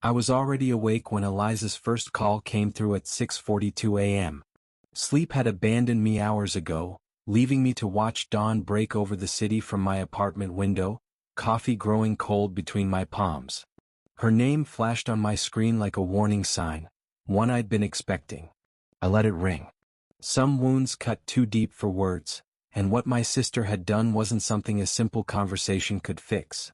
I was already awake when Eliza's first call came through at 6:42 a.m. Sleep had abandoned me hours ago, leaving me to watch dawn break over the city from my apartment window, coffee growing cold between my palms. Her name flashed on my screen like a warning sign, one I'd been expecting. I let it ring. Some wounds cut too deep for words, and what my sister had done wasn't something a simple conversation could fix.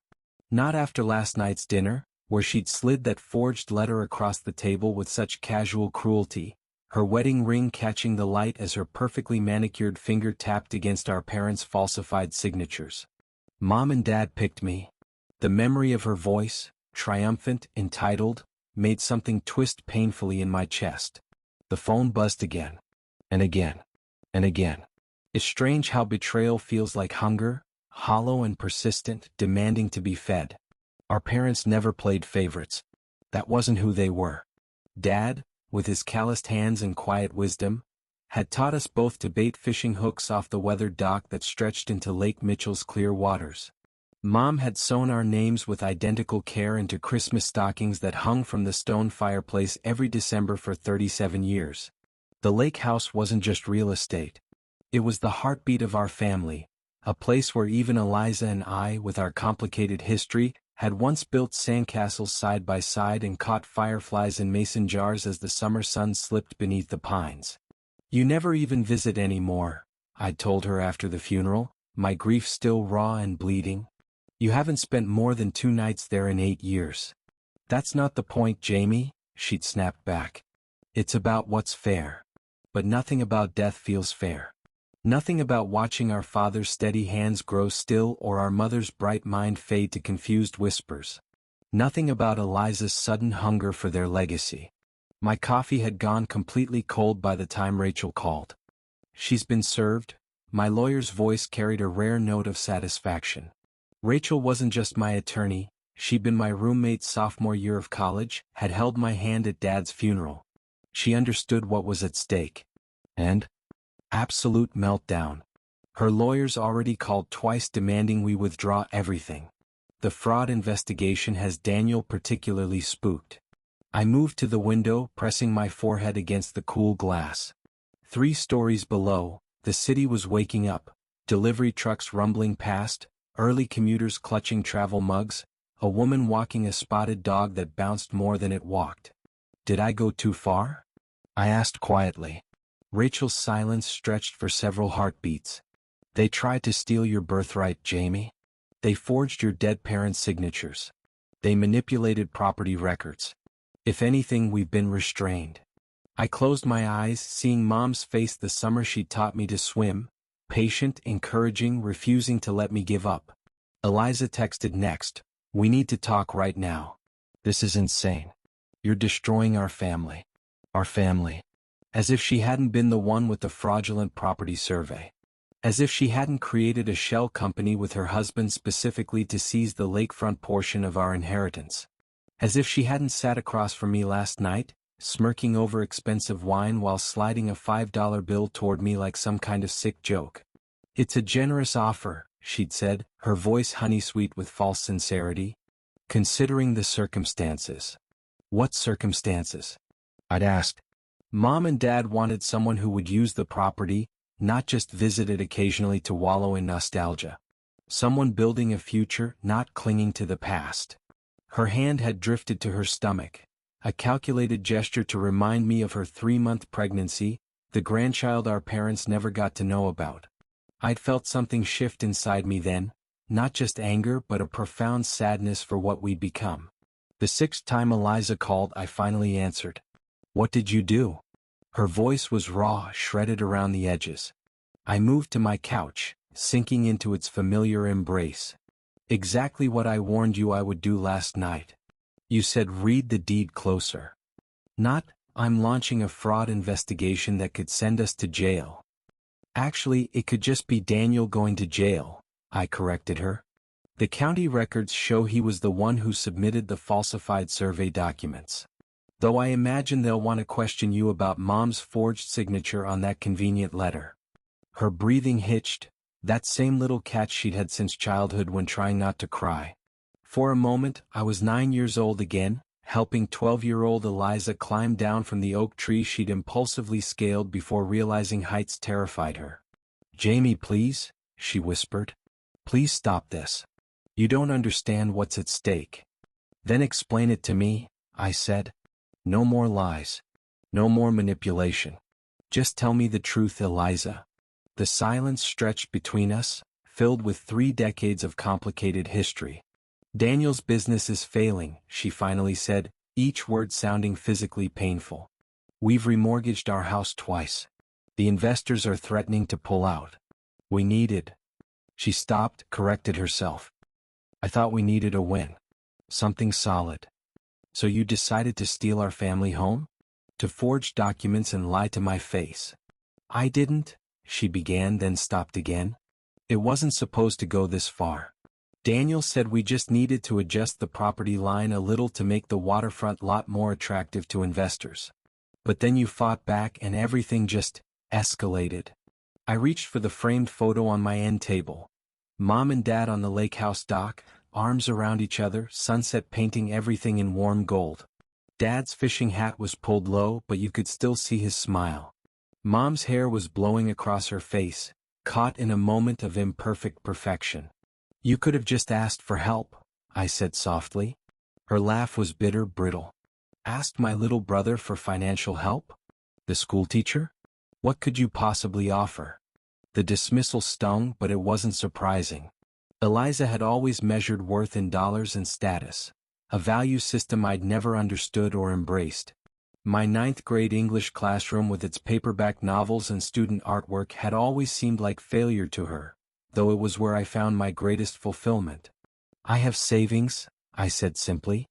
Not after last night's dinner, where she'd slid that forged letter across the table with such casual cruelty, her wedding ring catching the light as her perfectly manicured finger tapped against our parents' falsified signatures. Mom and Dad picked me. The memory of her voice, triumphant, entitled, made something twist painfully in my chest. The phone buzzed again. And again. And again. It's strange how betrayal feels like hunger, hollow and persistent, demanding to be fed. Our parents never played favorites. That wasn't who they were. Dad, with his calloused hands and quiet wisdom, had taught us both to bait fishing hooks off the weathered dock that stretched into Lake Mitchell's clear waters. Mom had sewn our names with identical care into Christmas stockings that hung from the stone fireplace every December for 37 years. The lake house wasn't just real estate. It was the heartbeat of our family, a place where even Eliza and I, with our complicated history, had once built sandcastles side by side and caught fireflies in mason jars as the summer sun slipped beneath the pines. "You never even visit anymore," I'd told her after the funeral, my grief still raw and bleeding. "You haven't spent more than 2 nights there in 8 years. "That's not the point, Jamie," she'd snapped back. "It's about what's fair. But nothing about death feels fair. Nothing about watching our father's steady hands grow still or our mother's bright mind fade to confused whispers. Nothing about Eliza's sudden hunger for their legacy." My coffee had gone completely cold by the time Rachel called. "She's been served," my lawyer's voice carried a rare note of satisfaction. Rachel wasn't just my attorney, she'd been my roommate sophomore year of college, had held my hand at Dad's funeral. She understood what was at stake. And? Absolute meltdown. Her lawyers already called twice demanding we withdraw everything. The fraud investigation has Daniel particularly spooked. I moved to the window, pressing my forehead against the cool glass. 3 stories below, the city was waking up, delivery trucks rumbling past, early commuters clutching travel mugs, a woman walking a spotted dog that bounced more than it walked. Did I go too far? I asked quietly. Rachel's silence stretched for several heartbeats. "They tried to steal your birthright, Jamie. They forged your dead parents' signatures. They manipulated property records. If anything, we've been restrained." I closed my eyes, seeing Mom's face the summer she taught me to swim, patient, encouraging, refusing to let me give up. Eliza texted next, "We need to talk right now. This is insane. You're destroying our family." Our family. As if she hadn't been the one with the fraudulent property survey. As if she hadn't created a shell company with her husband specifically to seize the lakefront portion of our inheritance. As if she hadn't sat across from me last night, smirking over expensive wine while sliding a $5 bill toward me like some kind of sick joke. "It's a generous offer," she'd said, her voice honey-sweet with false sincerity. "Considering the circumstances." "What circumstances?" I'd asked. Mom and Dad wanted someone who would use the property, not just visit it occasionally to wallow in nostalgia. Someone building a future, not clinging to the past. Her hand had drifted to her stomach, a calculated gesture to remind me of her 3-month pregnancy, the grandchild our parents never got to know about. I'd felt something shift inside me then, not just anger but a profound sadness for what we'd become. The 6th time Eliza called, I finally answered. "What did you do?" Her voice was raw, shredded around the edges. I moved to my couch, sinking into its familiar embrace. "Exactly what I warned you I would do last night. You said read the deed closer. Not, I'm launching a fraud investigation that could send us to jail. Actually, it could just be Daniel going to jail," I corrected her. "The county records show he was the one who submitted the falsified survey documents. Though I imagine they'll want to question you about Mom's forged signature on that convenient letter." Her breathing hitched, that same little catch she'd had since childhood when trying not to cry. For a moment, I was 9 years old again, helping 12-year-old Eliza climb down from the oak tree she'd impulsively scaled before realizing heights terrified her. "Jamie, please," she whispered. "Please stop this. You don't understand what's at stake." "Then explain it to me," I said. "No more lies. No more manipulation. Just tell me the truth, Eliza." The silence stretched between us, filled with 3 decades of complicated history. "Daniel's business is failing," she finally said, each word sounding physically painful. "We've remortgaged our house twice. The investors are threatening to pull out. We needed—" She stopped, corrected herself. "I thought we needed a win. Something solid. So you decided to steal our family home? To forge documents and lie to my face?" "I didn't," she began, then stopped again. "It wasn't supposed to go this far. Daniel said we just needed to adjust the property line a little to make the waterfront lot more attractive to investors. But then you fought back and everything just escalated." I reached for the framed photo on my end table. Mom and Dad on the lake house dock, arms around each other, sunset painting everything in warm gold. Dad's fishing hat was pulled low, but you could still see his smile. Mom's hair was blowing across her face, caught in a moment of imperfect perfection. "You could have just asked for help," I said softly. Her laugh was bitter, brittle. "Asked my little brother for financial help? The schoolteacher? What could you possibly offer?" The dismissal stung, but it wasn't surprising. Eliza had always measured worth in dollars and status, a value system I'd never understood or embraced. My 9th-grade English classroom with its paperback novels and student artwork had always seemed like failure to her, though it was where I found my greatest fulfillment. "I have savings," I said simply.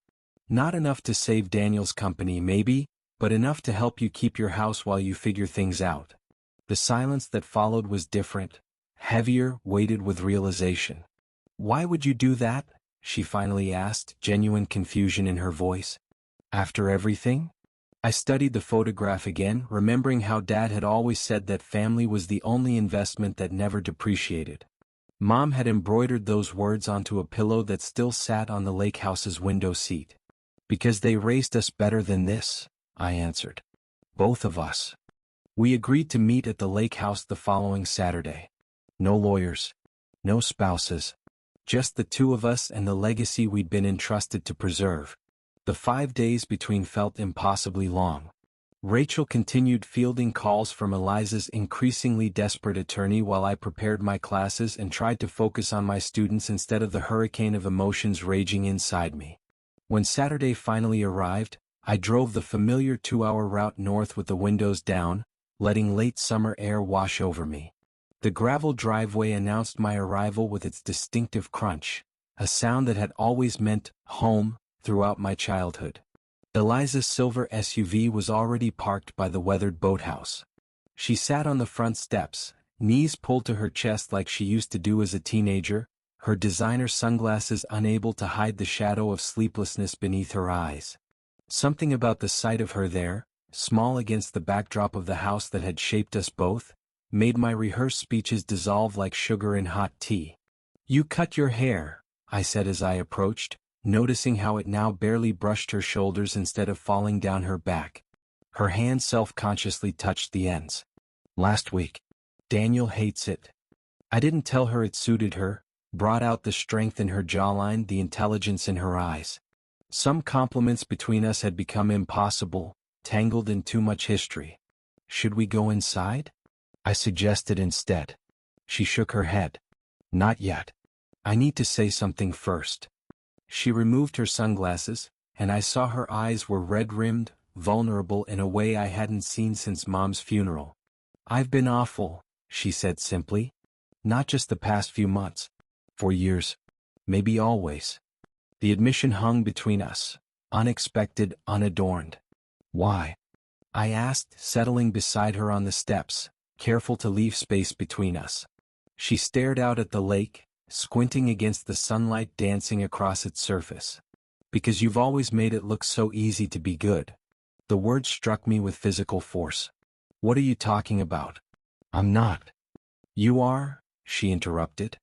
"Not enough to save Daniel's company maybe, but enough to help you keep your house while you figure things out." The silence that followed was different, heavier, weighted with realization. "Why would you do that?" she finally asked, genuine confusion in her voice. "After everything?" I studied the photograph again, remembering how Dad had always said that family was the only investment that never depreciated. Mom had embroidered those words onto a pillow that still sat on the lake house's window seat. "Because they raised us better than this," I answered. "Both of us." We agreed to meet at the lake house the following Saturday. No lawyers. No spouses. Just the 2 of us and the legacy we'd been entrusted to preserve. The 5 days between felt impossibly long. Rachel continued fielding calls from Eliza's increasingly desperate attorney while I prepared my classes and tried to focus on my students instead of the hurricane of emotions raging inside me. When Saturday finally arrived, I drove the familiar 2-hour route north with the windows down, letting late summer air wash over me. The gravel driveway announced my arrival with its distinctive crunch, a sound that had always meant home throughout my childhood. Eliza's silver SUV was already parked by the weathered boathouse. She sat on the front steps, knees pulled to her chest like she used to do as a teenager, her designer sunglasses unable to hide the shadow of sleeplessness beneath her eyes. Something about the sight of her there, small against the backdrop of the house that had shaped us both, made my rehearsed speeches dissolve like sugar in hot tea. "You cut your hair," I said as I approached, noticing how it now barely brushed her shoulders instead of falling down her back. Her hand self-consciously touched the ends. "Last week. Daniel hates it." I didn't tell her it suited her, brought out the strength in her jawline, the intelligence in her eyes. Some compliments between us had become impossible, tangled in too much history. "Should we go inside?" I suggested instead. She shook her head. "Not yet. I need to say something first." She removed her sunglasses, and I saw her eyes were red-rimmed, vulnerable in a way I hadn't seen since Mom's funeral. "I've been awful," she said simply. "Not just the past few months. For years. Maybe always." The admission hung between us, unexpected, unadorned. "Why?" I asked, settling beside her on the steps, careful to leave space between us. She stared out at the lake, squinting against the sunlight dancing across its surface. "Because you've always made it look so easy to be good." The word struck me with physical force. "What are you talking about?" "I'm not." "You are," she interrupted.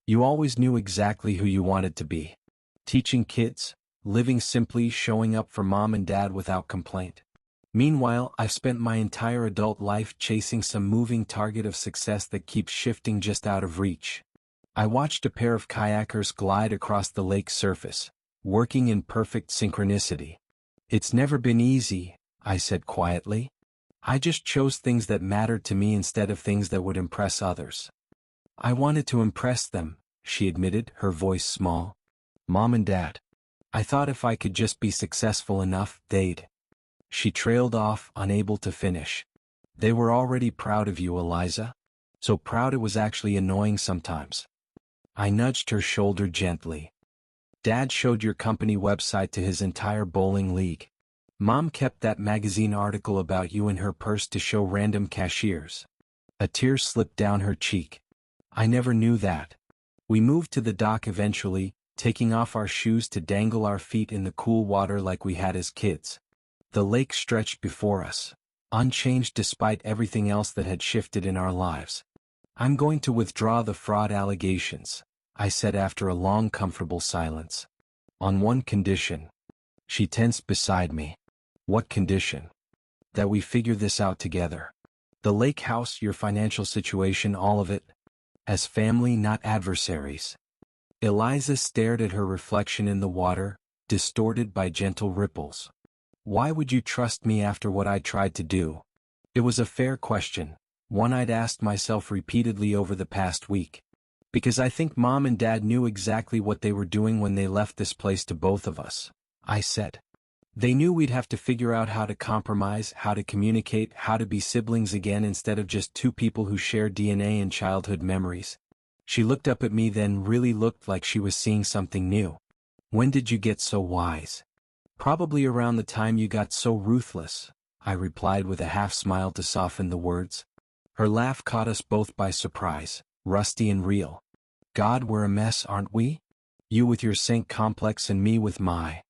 "You always knew exactly who you wanted to be. Teaching kids, living simply, showing up for mom and dad without complaint. Meanwhile, I've spent my entire adult life chasing some moving target of success that keeps shifting just out of reach. I watched a pair of kayakers glide across the lake's surface, working in perfect synchronicity. It's never been easy, I said quietly. I just chose things that mattered to me instead of things that would impress others. I wanted to impress them, she admitted, her voice small. Mom and Dad. I thought if I could just be successful enough, they'd. She trailed off, unable to finish. They were already proud of you, Eliza. So proud it was actually annoying sometimes. I nudged her shoulder gently. Dad showed your company website to his entire bowling league. Mom kept that magazine article about you in her purse to show random cashiers. A tear slipped down her cheek. I never knew that. We moved to the dock eventually, taking off our shoes to dangle our feet in the cool water like we had as kids. The lake stretched before us, unchanged despite everything else that had shifted in our lives. I'm going to withdraw the fraud allegations, I said after a long comfortable silence. On one condition. She tensed beside me. What condition? That we figure this out together. The lake house, your financial situation, all of it. As family, not adversaries. Eliza stared at her reflection in the water, distorted by gentle ripples. Why would you trust me after what I tried to do? It was a fair question, one I'd asked myself repeatedly over the past week. Because I think Mom and Dad knew exactly what they were doing when they left this place to both of us, I said. They knew we'd have to figure out how to compromise, how to communicate, how to be siblings again instead of just two people who share DNA and childhood memories. She looked up at me, then really looked like she was seeing something new. When did you get so wise? Probably around the time you got so ruthless, I replied with a half smile to soften the words. Her laugh caught us both by surprise, rusty and real. God, we're a mess, aren't we? You with your saint complex and me with my...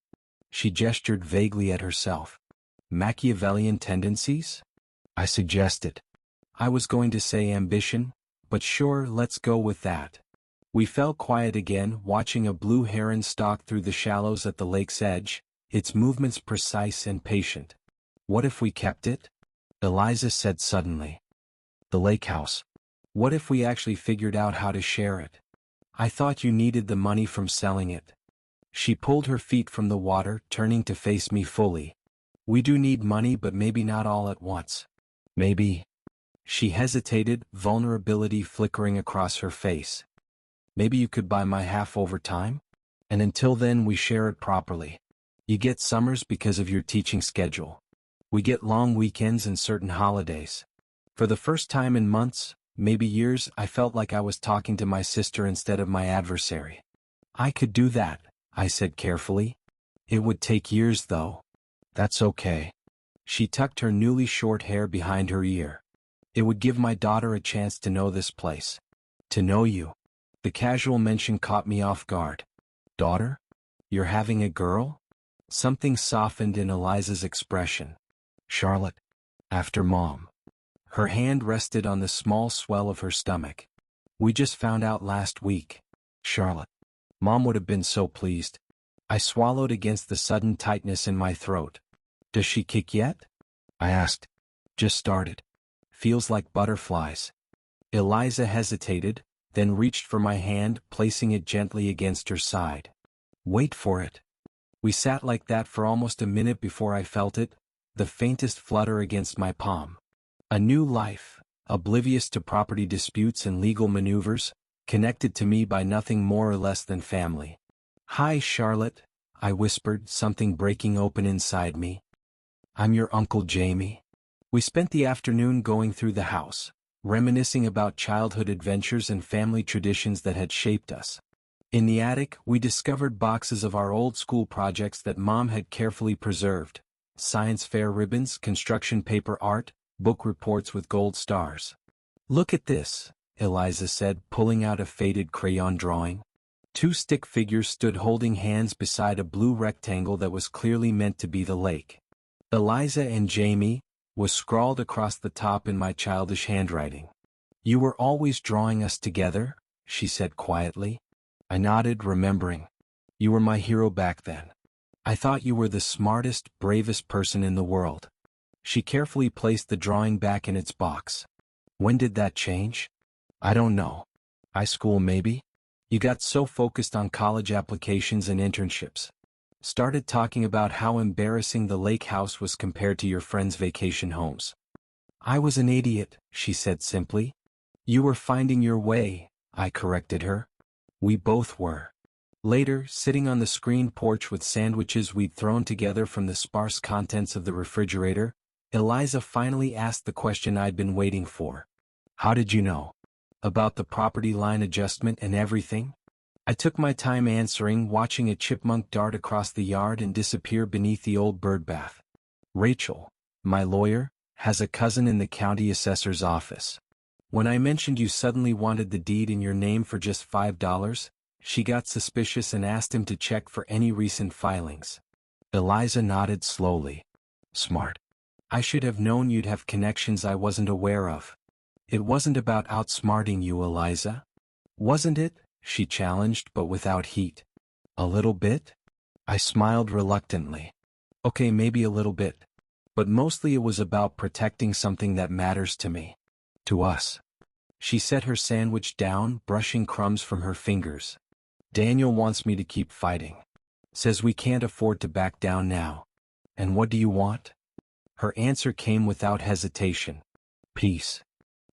She gestured vaguely at herself. Machiavellian tendencies? I suggested. I was going to say ambition, but sure, let's go with that. We fell quiet again, watching a blue heron stalk through the shallows at the lake's edge, its movements precise and patient. What if we kept it? Eliza said suddenly. The lake house. What if we actually figured out how to share it? I thought you needed the money from selling it. She pulled her feet from the water, turning to face me fully. We do need money, but maybe not all at once. Maybe. She hesitated, vulnerability flickering across her face. Maybe you could buy my half over time? And until then we share it properly. You get summers because of your teaching schedule. We get long weekends and certain holidays. For the first time in months, maybe years, I felt like I was talking to my sister instead of my adversary. I could do that, I said carefully. It would take years though. That's okay. She tucked her newly short hair behind her ear. It would give my daughter a chance to know this place. To know you. The casual mention caught me off guard. Daughter? You're having a girl? Something softened in Eliza's expression. Charlotte. After Mom. Her hand rested on the small swell of her stomach. We just found out last week. Charlotte. Mom would have been so pleased. I swallowed against the sudden tightness in my throat. Does she kick yet? I asked. Just started. Feels like butterflies. Eliza hesitated, then reached for my hand, placing it gently against her side. Wait for it. We sat like that for almost a minute before I felt it, the faintest flutter against my palm. A new life, oblivious to property disputes and legal maneuvers, connected to me by nothing more or less than family. Hi, Charlotte, I whispered, something breaking open inside me. I'm your Uncle Jamie. We spent the afternoon going through the house, reminiscing about childhood adventures and family traditions that had shaped us. In the attic, we discovered boxes of our old school projects that Mom had carefully preserved. Science fair ribbons, construction paper art, book reports with gold stars. Look at this, Eliza said, pulling out a faded crayon drawing. Two stick figures stood holding hands beside a blue rectangle that was clearly meant to be the lake. Eliza and Jamie was scrawled across the top in my childish handwriting. You were always drawing us together, she said quietly. I nodded, remembering. You were my hero back then. I thought you were the smartest, bravest person in the world. She carefully placed the drawing back in its box. When did that change? I don't know. High school maybe? You got so focused on college applications and internships. Started talking about how embarrassing the lake house was compared to your friends' vacation homes. I was an idiot, she said simply. You were finding your way, I corrected her. We both were. Later, sitting on the screened porch with sandwiches we'd thrown together from the sparse contents of the refrigerator, Eliza finally asked the question I'd been waiting for. How did you know? About the property line adjustment and everything? I took my time answering, watching a chipmunk dart across the yard and disappear beneath the old birdbath. Rachel, my lawyer, has a cousin in the county assessor's office. When I mentioned you suddenly wanted the deed in your name for just $5, she got suspicious and asked him to check for any recent filings. Eliza nodded slowly. Smart. I should have known you'd have connections I wasn't aware of. It wasn't about outsmarting you, Eliza. Wasn't it? She challenged, but without heat. A little bit? I smiled reluctantly. Okay, maybe a little bit. But mostly it was about protecting something that matters to me. To us. She set her sandwich down, brushing crumbs from her fingers. Daniel wants me to keep fighting. Says we can't afford to back down now. And what do you want? Her answer came without hesitation. Peace.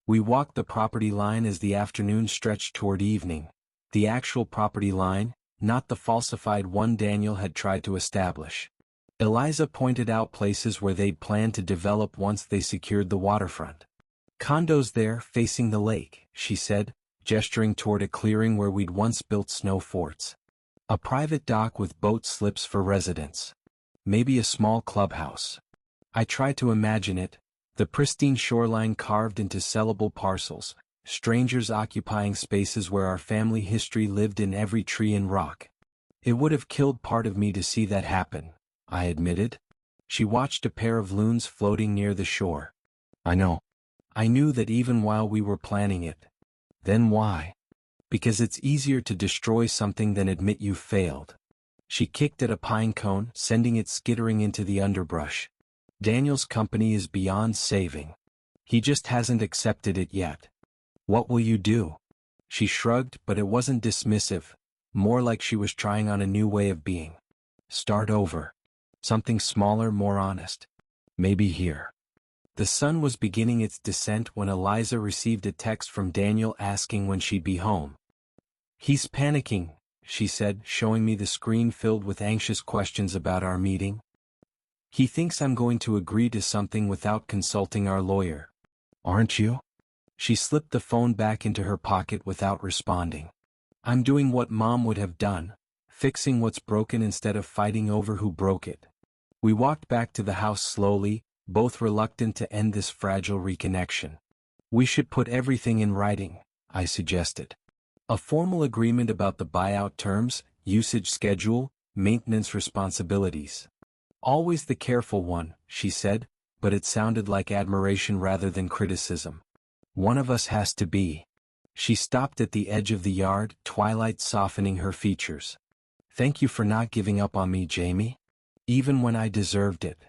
We walked the property line as the afternoon stretched toward evening. The actual property line, not the falsified one Daniel had tried to establish. Eliza pointed out places where they'd planned to develop once they secured the waterfront. Condos there facing the lake, she said, gesturing toward a clearing where we'd once built snow forts. A private dock with boat slips for residents. Maybe a small clubhouse. I tried to imagine it, the pristine shoreline carved into sellable parcels, strangers occupying spaces where our family history lived in every tree and rock. It would have killed part of me to see that happen, I admitted. She watched a pair of loons floating near the shore. I know. I knew that even while we were planning it. Then why? Because it's easier to destroy something than admit you failed. She kicked at a pine cone, sending it skittering into the underbrush. Daniel's company is beyond saving. He just hasn't accepted it yet. What will you do? She shrugged, but it wasn't dismissive, more like she was trying on a new way of being. Start over. Something smaller, more honest. Maybe here. The sun was beginning its descent when Eliza received a text from Daniel asking when she'd be home. He's panicking, she said, showing me the screen filled with anxious questions about our meeting. He thinks I'm going to agree to something without consulting our lawyer. Aren't you? She slipped the phone back into her pocket without responding. I'm doing what Mom would have done, fixing what's broken instead of fighting over who broke it. We walked back to the house slowly, both reluctant to end this fragile reconnection. We should put everything in writing, I suggested. A formal agreement about the buyout terms, usage schedule, maintenance responsibilities. Always the careful one, she said, but it sounded like admiration rather than criticism. One of us has to be. She stopped at the edge of the yard, twilight softening her features. Thank you for not giving up on me, Jamie. Even when I deserved it.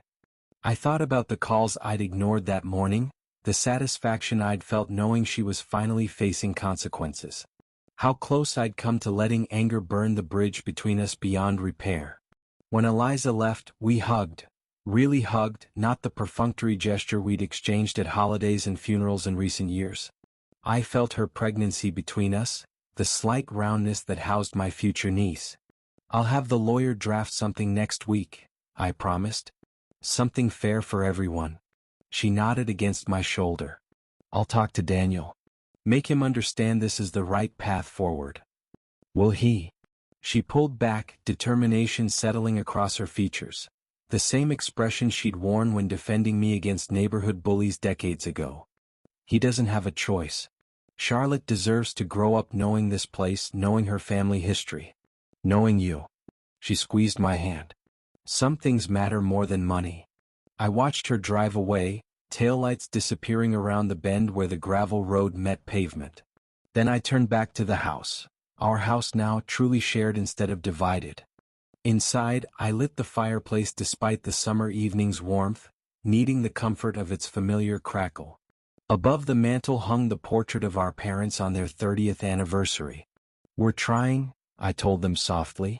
I thought about the calls I'd ignored that morning, the satisfaction I'd felt knowing she was finally facing consequences. How close I'd come to letting anger burn the bridge between us beyond repair. When Eliza left, we hugged. Really hugged, not the perfunctory gesture we'd exchanged at holidays and funerals in recent years. I felt her pregnancy between us, the slight roundness that housed my future niece. I'll have the lawyer draft something next week, I promised. Something fair for everyone. She nodded against my shoulder. I'll talk to Daniel. Make him understand this is the right path forward. Will he? She pulled back, determination settling across her features. The same expression she'd worn when defending me against neighborhood bullies decades ago. He doesn't have a choice. Charlotte deserves to grow up knowing this place, knowing her family history. Knowing you. She squeezed my hand. Some things matter more than money. I watched her drive away, taillights disappearing around the bend where the gravel road met pavement. Then I turned back to the house. Our house now truly shared instead of divided. Inside, I lit the fireplace despite the summer evening's warmth, needing the comfort of its familiar crackle. Above the mantel hung the portrait of our parents on their 30th anniversary. "We're trying," I told them softly.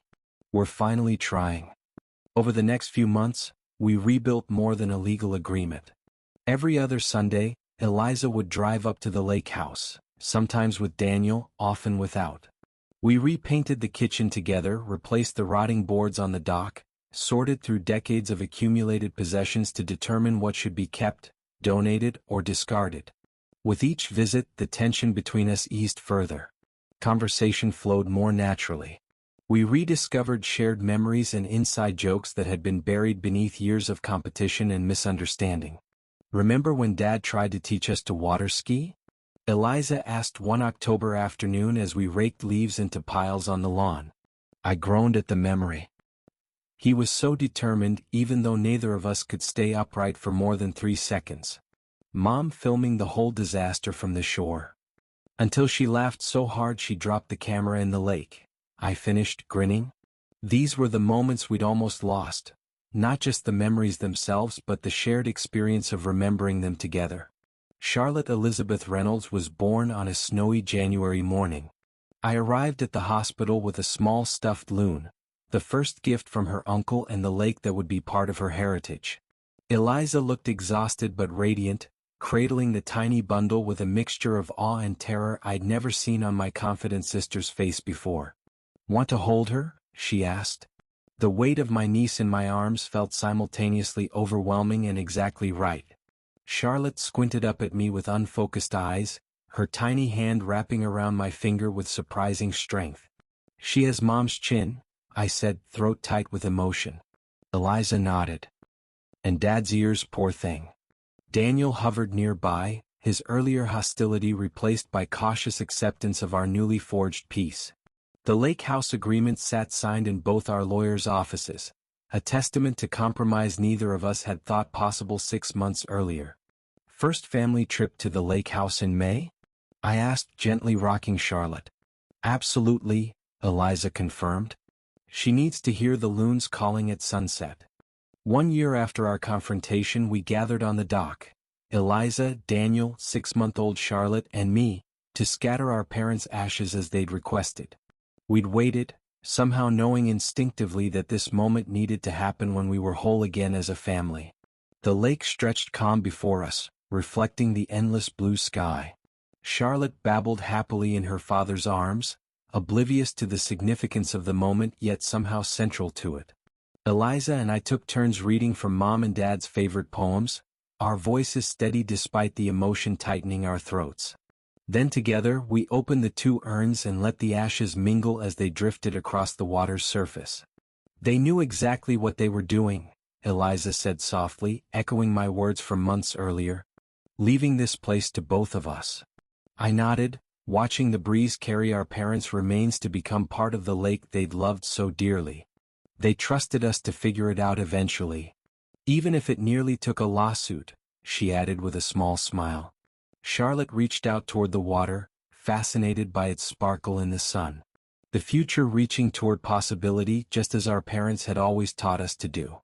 "We're finally trying." Over the next few months, we rebuilt more than a legal agreement. Every other Sunday, Eliza would drive up to the lake house, sometimes with Daniel, often without. We repainted the kitchen together, replaced the rotting boards on the dock, sorted through decades of accumulated possessions to determine what should be kept, donated, or discarded. With each visit, the tension between us eased further. Conversation flowed more naturally. We rediscovered shared memories and inside jokes that had been buried beneath years of competition and misunderstanding. "Remember when Dad tried to teach us to water ski?" Eliza asked one October afternoon as we raked leaves into piles on the lawn. I groaned at the memory. He was so determined, even though neither of us could stay upright for more than 3 seconds. Mom filming the whole disaster from the shore. Until she laughed so hard she dropped the camera in the lake. I finished, grinning. These were the moments we'd almost lost. Not just the memories themselves but the shared experience of remembering them together. Charlotte Elizabeth Reynolds was born on a snowy January morning. I arrived at the hospital with a small stuffed loon, the first gift from her uncle and the lake that would be part of her heritage. Eliza looked exhausted but radiant, cradling the tiny bundle with a mixture of awe and terror I'd never seen on my confident sister's face before. "Want to hold her?" she asked. The weight of my niece in my arms felt simultaneously overwhelming and exactly right. Charlotte squinted up at me with unfocused eyes, her tiny hand wrapping around my finger with surprising strength. "She has Mom's chin," I said, throat tight with emotion. Eliza nodded. "And Dad's ears, poor thing." Daniel hovered nearby, his earlier hostility replaced by cautious acceptance of our newly forged peace. The lake house agreement sat signed in both our lawyers' offices, a testament to compromise neither of us had thought possible 6 months earlier. "First family trip to the lake house in May?" I asked, gently rocking Charlotte. "Absolutely," Eliza confirmed. "She needs to hear the loons calling at sunset." 1 year after our confrontation we gathered on the dock, Eliza, Daniel, 6-month-old Charlotte, and me, to scatter our parents' ashes as they'd requested. We'd waited, somehow knowing instinctively that this moment needed to happen when we were whole again as a family. The lake stretched calm before us, reflecting the endless blue sky. Charlotte babbled happily in her father's arms, oblivious to the significance of the moment yet somehow central to it. Eliza and I took turns reading from Mom and Dad's favorite poems, our voices steady despite the emotion tightening our throats. Then together we opened the 2 urns and let the ashes mingle as they drifted across the water's surface. "They knew exactly what they were doing," Eliza said softly, echoing my words from months earlier. "Leaving this place to both of us." I nodded, watching the breeze carry our parents' remains to become part of the lake they'd loved so dearly. "They trusted us to figure it out eventually. Even if it nearly took a lawsuit," she added with a small smile. Charlotte reached out toward the water, fascinated by its sparkle in the sun. The future reaching toward possibility just as our parents had always taught us to do.